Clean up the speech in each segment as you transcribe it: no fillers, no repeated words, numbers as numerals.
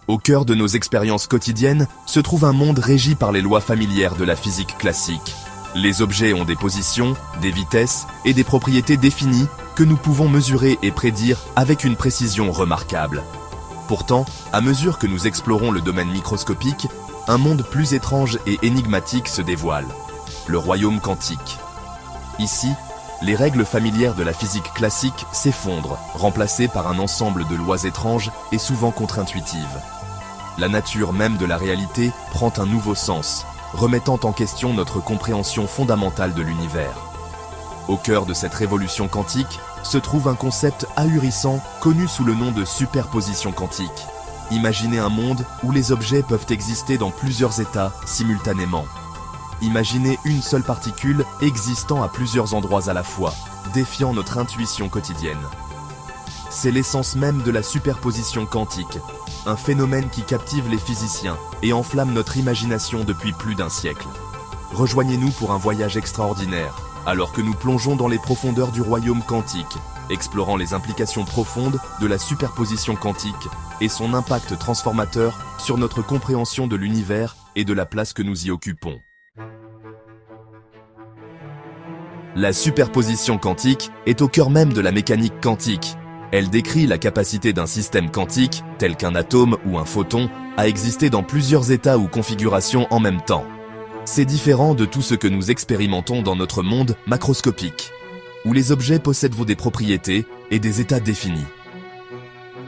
Au cœur de nos expériences quotidiennes se trouve un monde régi par les lois familières de la physique classique. Les objets ont des positions, des vitesses et des propriétés définies que nous pouvons mesurer et prédire avec une précision remarquable. Pourtant, à mesure que nous explorons le domaine microscopique, un monde plus étrange et énigmatique se dévoile, le royaume quantique. Ici, les règles familières de la physique classique s'effondrent, remplacées par un ensemble de lois étranges et souvent contre-intuitives. La nature même de la réalité prend un nouveau sens, remettant en question notre compréhension fondamentale de l'univers. Au cœur de cette révolution quantique se trouve un concept ahurissant connu sous le nom de superposition quantique. Imaginez un monde où les objets peuvent exister dans plusieurs états simultanément. Imaginez une seule particule existant à plusieurs endroits à la fois, défiant notre intuition quotidienne. C'est l'essence même de la superposition quantique, un phénomène qui captive les physiciens et enflamme notre imagination depuis plus d'un siècle. Rejoignez-nous pour un voyage extraordinaire, alors que nous plongeons dans les profondeurs du royaume quantique, explorant les implications profondes de la superposition quantique et son impact transformateur sur notre compréhension de l'univers et de la place que nous y occupons. La superposition quantique est au cœur même de la mécanique quantique. Elle décrit la capacité d'un système quantique, tel qu'un atome ou un photon, à exister dans plusieurs états ou configurations en même temps. C'est différent de tout ce que nous expérimentons dans notre monde macroscopique, où les objets possèdent des propriétés et des états définis.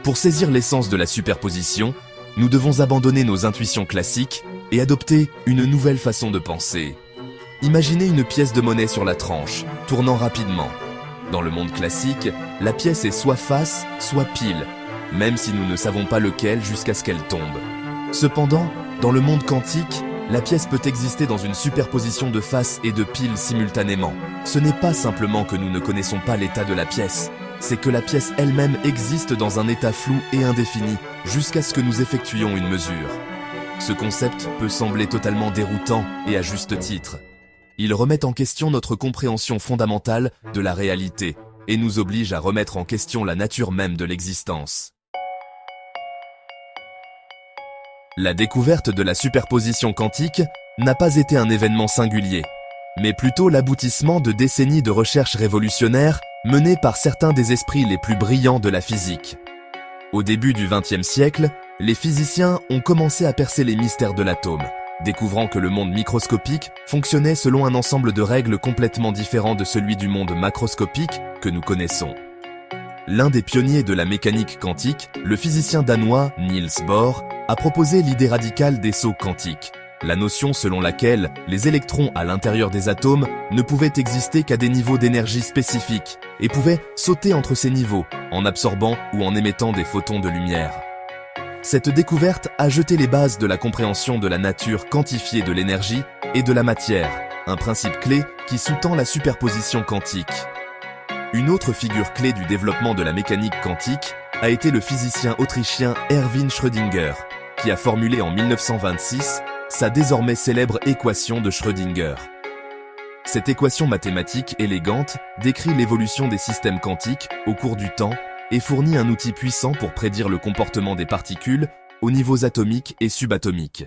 Pour saisir l'essence de la superposition, nous devons abandonner nos intuitions classiques et adopter une nouvelle façon de penser. Imaginez une pièce de monnaie sur la tranche, tournant rapidement. Dans le monde classique, la pièce est soit face, soit pile, même si nous ne savons pas lequel jusqu'à ce qu'elle tombe. Cependant, dans le monde quantique, la pièce peut exister dans une superposition de faces et de piles simultanément. Ce n'est pas simplement que nous ne connaissons pas l'état de la pièce, c'est que la pièce elle-même existe dans un état flou et indéfini, jusqu'à ce que nous effectuions une mesure. Ce concept peut sembler totalement déroutant, et à juste titre. Il remet en question notre compréhension fondamentale de la réalité et nous oblige à remettre en question la nature même de l'existence. La découverte de la superposition quantique n'a pas été un événement singulier, mais plutôt l'aboutissement de décennies de recherches révolutionnaires menées par certains des esprits les plus brillants de la physique. Au début du XXe siècle, les physiciens ont commencé à percer les mystères de l'atome, découvrant que le monde microscopique fonctionnait selon un ensemble de règles complètement différent de celui du monde macroscopique que nous connaissons. L'un des pionniers de la mécanique quantique, le physicien danois Niels Bohr, a proposé l'idée radicale des sauts quantiques, la notion selon laquelle les électrons à l'intérieur des atomes ne pouvaient exister qu'à des niveaux d'énergie spécifiques et pouvaient sauter entre ces niveaux en absorbant ou en émettant des photons de lumière. Cette découverte a jeté les bases de la compréhension de la nature quantifiée de l'énergie et de la matière, un principe clé qui sous-tend la superposition quantique. Une autre figure clé du développement de la mécanique quantique a été le physicien autrichien Erwin Schrödinger, qui a formulé en 1926 sa désormais célèbre équation de Schrödinger. Cette équation mathématique élégante décrit l'évolution des systèmes quantiques au cours du temps et fournit un outil puissant pour prédire le comportement des particules aux niveaux atomiques et subatomiques.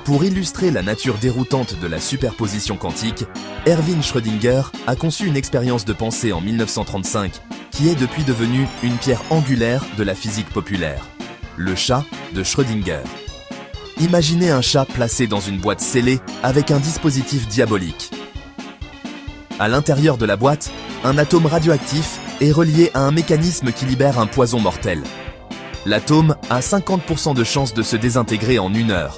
Pour illustrer la nature déroutante de la superposition quantique, Erwin Schrödinger a conçu une expérience de pensée en 1935 qui est depuis devenue une pierre angulaire de la physique populaire, le chat de Schrödinger. Imaginez un chat placé dans une boîte scellée avec un dispositif diabolique. À l'intérieur de la boîte, un atome radioactif est relié à un mécanisme qui libère un poison mortel. L'atome a 50% de chances de se désintégrer en 1 heure.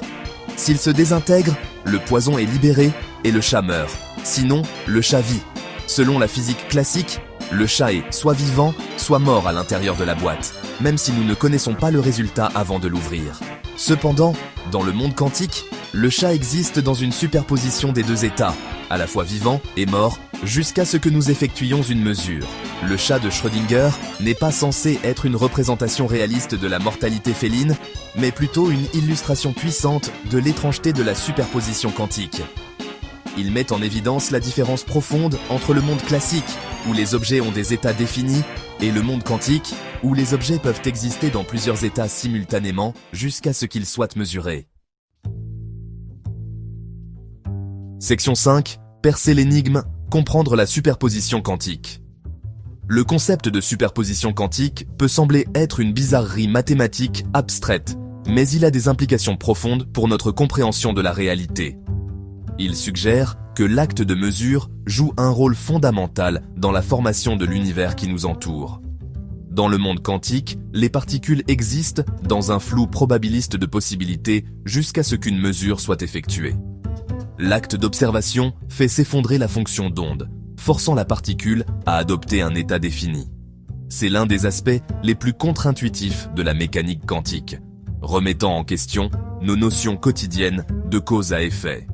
S'il se désintègre, le poison est libéré et le chat meurt. Sinon, le chat vit. Selon la physique classique, le chat est soit vivant, soit mort à l'intérieur de la boîte, même si nous ne connaissons pas le résultat avant de l'ouvrir. Cependant, dans le monde quantique, le chat existe dans une superposition des deux états, à la fois vivant et mort, jusqu'à ce que nous effectuions une mesure. Le chat de Schrödinger n'est pas censé être une représentation réaliste de la mortalité féline, mais plutôt une illustration puissante de l'étrangeté de la superposition quantique. Il met en évidence la différence profonde entre le monde classique, où les objets ont des états définis, et le monde quantique, où les objets peuvent exister dans plusieurs états simultanément jusqu'à ce qu'ils soient mesurés. Section 5. Percer l'énigme, comprendre la superposition quantique. Le concept de superposition quantique peut sembler être une bizarrerie mathématique abstraite, mais il a des implications profondes pour notre compréhension de la réalité. Il suggère que l'acte de mesure joue un rôle fondamental dans la formation de l'univers qui nous entoure. Dans le monde quantique, les particules existent dans un flou probabiliste de possibilités jusqu'à ce qu'une mesure soit effectuée. L'acte d'observation fait s'effondrer la fonction d'onde, forçant la particule à adopter un état défini. C'est l'un des aspects les plus contre-intuitifs de la mécanique quantique, remettant en question nos notions quotidiennes de cause à effet.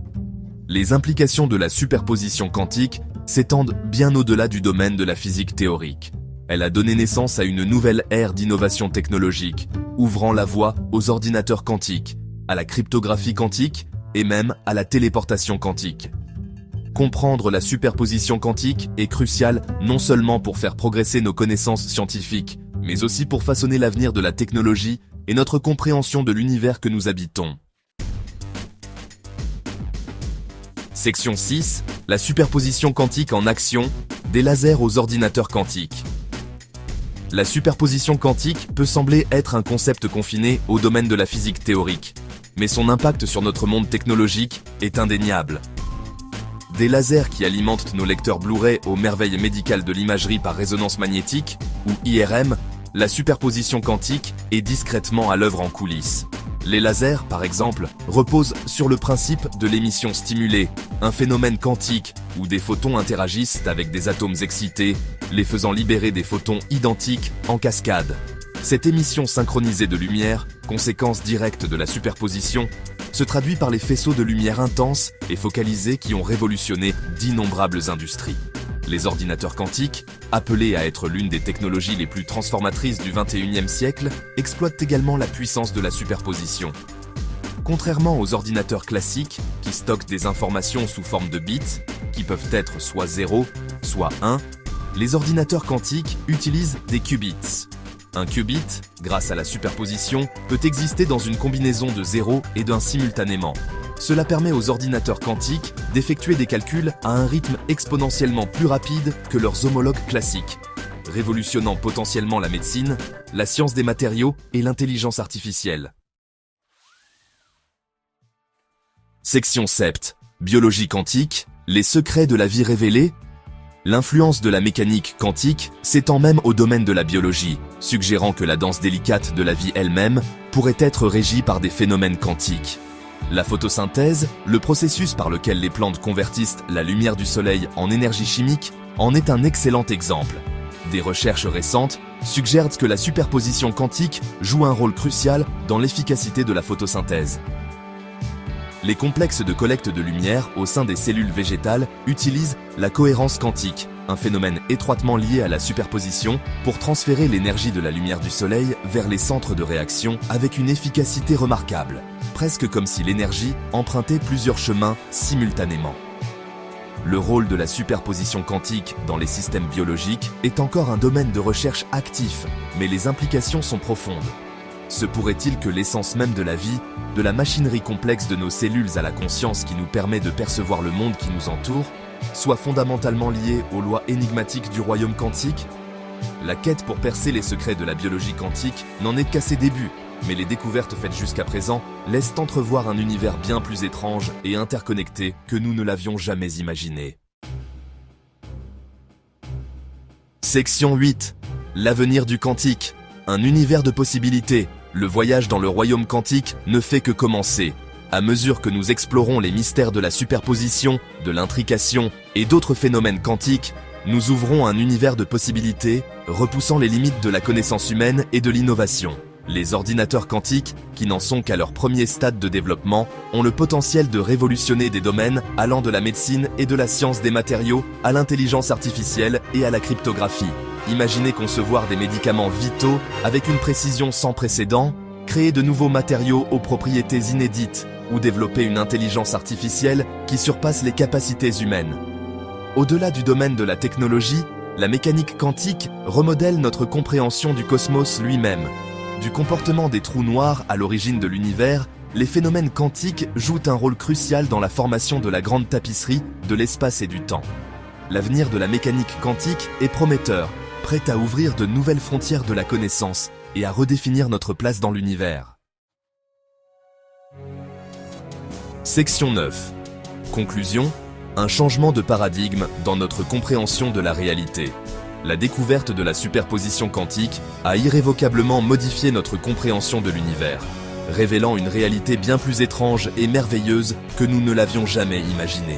Les implications de la superposition quantique s'étendent bien au-delà du domaine de la physique théorique. Elle a donné naissance à une nouvelle ère d'innovation technologique, ouvrant la voie aux ordinateurs quantiques, à la cryptographie quantique et même à la téléportation quantique. Comprendre la superposition quantique est crucial non seulement pour faire progresser nos connaissances scientifiques, mais aussi pour façonner l'avenir de la technologie et notre compréhension de l'univers que nous habitons. Section 6. La superposition quantique en action, des lasers aux ordinateurs quantiques. La superposition quantique peut sembler être un concept confiné au domaine de la physique théorique, mais son impact sur notre monde technologique est indéniable. Des lasers qui alimentent nos lecteurs Blu-ray aux merveilles médicales de l'imagerie par résonance magnétique, ou IRM, la superposition quantique est discrètement à l'œuvre en coulisses. Les lasers, par exemple, reposent sur le principe de l'émission stimulée, un phénomène quantique où des photons interagissent avec des atomes excités, les faisant libérer des photons identiques en cascade. Cette émission synchronisée de lumière, conséquence directe de la superposition, se traduit par les faisceaux de lumière intenses et focalisés qui ont révolutionné d'innombrables industries. Les ordinateurs quantiques, appelés à être l'une des technologies les plus transformatrices du XXIe siècle, exploitent également la puissance de la superposition. Contrairement aux ordinateurs classiques, qui stockent des informations sous forme de bits, qui peuvent être soit 0, soit 1, les ordinateurs quantiques utilisent des qubits. Un qubit, grâce à la superposition, peut exister dans une combinaison de 0 et d'1 simultanément. Cela permet aux ordinateurs quantiques d'effectuer des calculs à un rythme exponentiellement plus rapide que leurs homologues classiques, révolutionnant potentiellement la médecine, la science des matériaux et l'intelligence artificielle. Section 7. Biologie quantique, les secrets de la vie révélés. L'influence de la mécanique quantique s'étend même au domaine de la biologie, suggérant que la danse délicate de la vie elle-même pourrait être régie par des phénomènes quantiques. La photosynthèse, le processus par lequel les plantes convertissent la lumière du soleil en énergie chimique, en est un excellent exemple. Des recherches récentes suggèrent que la superposition quantique joue un rôle crucial dans l'efficacité de la photosynthèse. Les complexes de collecte de lumière au sein des cellules végétales utilisent la cohérence quantique, un phénomène étroitement lié à la superposition, pour transférer l'énergie de la lumière du soleil vers les centres de réaction avec une efficacité remarquable, presque comme si l'énergie empruntait plusieurs chemins simultanément. Le rôle de la superposition quantique dans les systèmes biologiques est encore un domaine de recherche actif, mais les implications sont profondes. Se pourrait-il que l'essence même de la vie, de la machinerie complexe de nos cellules à la conscience qui nous permet de percevoir le monde qui nous entoure, soit fondamentalement liée aux lois énigmatiques du royaume quantique? La quête pour percer les secrets de la biologie quantique n'en est qu'à ses débuts, mais les découvertes faites jusqu'à présent laissent entrevoir un univers bien plus étrange et interconnecté que nous ne l'avions jamais imaginé. Section 8. L'avenir du quantique. Un univers de possibilités. Le voyage dans le royaume quantique ne fait que commencer. À mesure que nous explorons les mystères de la superposition, de l'intrication et d'autres phénomènes quantiques, nous ouvrons un univers de possibilités, repoussant les limites de la connaissance humaine et de l'innovation. Les ordinateurs quantiques, qui n'en sont qu'à leur premier stade de développement, ont le potentiel de révolutionner des domaines allant de la médecine et de la science des matériaux à l'intelligence artificielle et à la cryptographie. Imaginez concevoir des médicaments vitaux avec une précision sans précédent, créer de nouveaux matériaux aux propriétés inédites ou développer une intelligence artificielle qui surpasse les capacités humaines. Au-delà du domaine de la technologie, La mécanique quantique remodèle notre compréhension du cosmos lui-même. Du comportement des trous noirs à l'origine de l'univers, les phénomènes quantiques jouent un rôle crucial dans la formation de la grande tapisserie de l'espace et du temps. L'avenir de la mécanique quantique est prometteur, prêt à ouvrir de nouvelles frontières de la connaissance et à redéfinir notre place dans l'univers. Section 9. Conclusion. Un changement de paradigme dans notre compréhension de la réalité. La découverte de la superposition quantique a irrévocablement modifié notre compréhension de l'univers, révélant une réalité bien plus étrange et merveilleuse que nous ne l'avions jamais imaginée.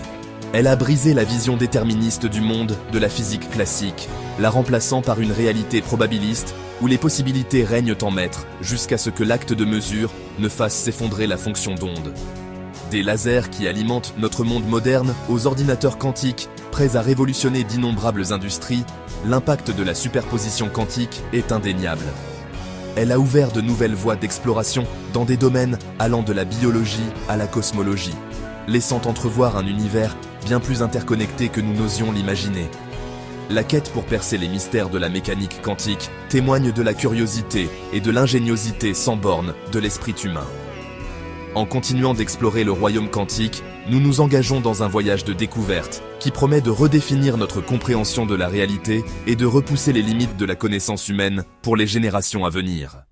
Elle a brisé la vision déterministe du monde de la physique classique, la remplaçant par une réalité probabiliste où les possibilités règnent en maître jusqu'à ce que l'acte de mesure ne fasse s'effondrer la fonction d'onde. Des lasers qui alimentent notre monde moderne aux ordinateurs quantiques, prêts à révolutionner d'innombrables industries, l'impact de la superposition quantique est indéniable. Elle a ouvert de nouvelles voies d'exploration dans des domaines allant de la biologie à la cosmologie, laissant entrevoir un univers bien plus interconnecté que nous n'osions l'imaginer. La quête pour percer les mystères de la mécanique quantique témoigne de la curiosité et de l'ingéniosité sans bornes de l'esprit humain. En continuant d'explorer le royaume quantique, nous nous engageons dans un voyage de découverte qui promet de redéfinir notre compréhension de la réalité et de repousser les limites de la connaissance humaine pour les générations à venir.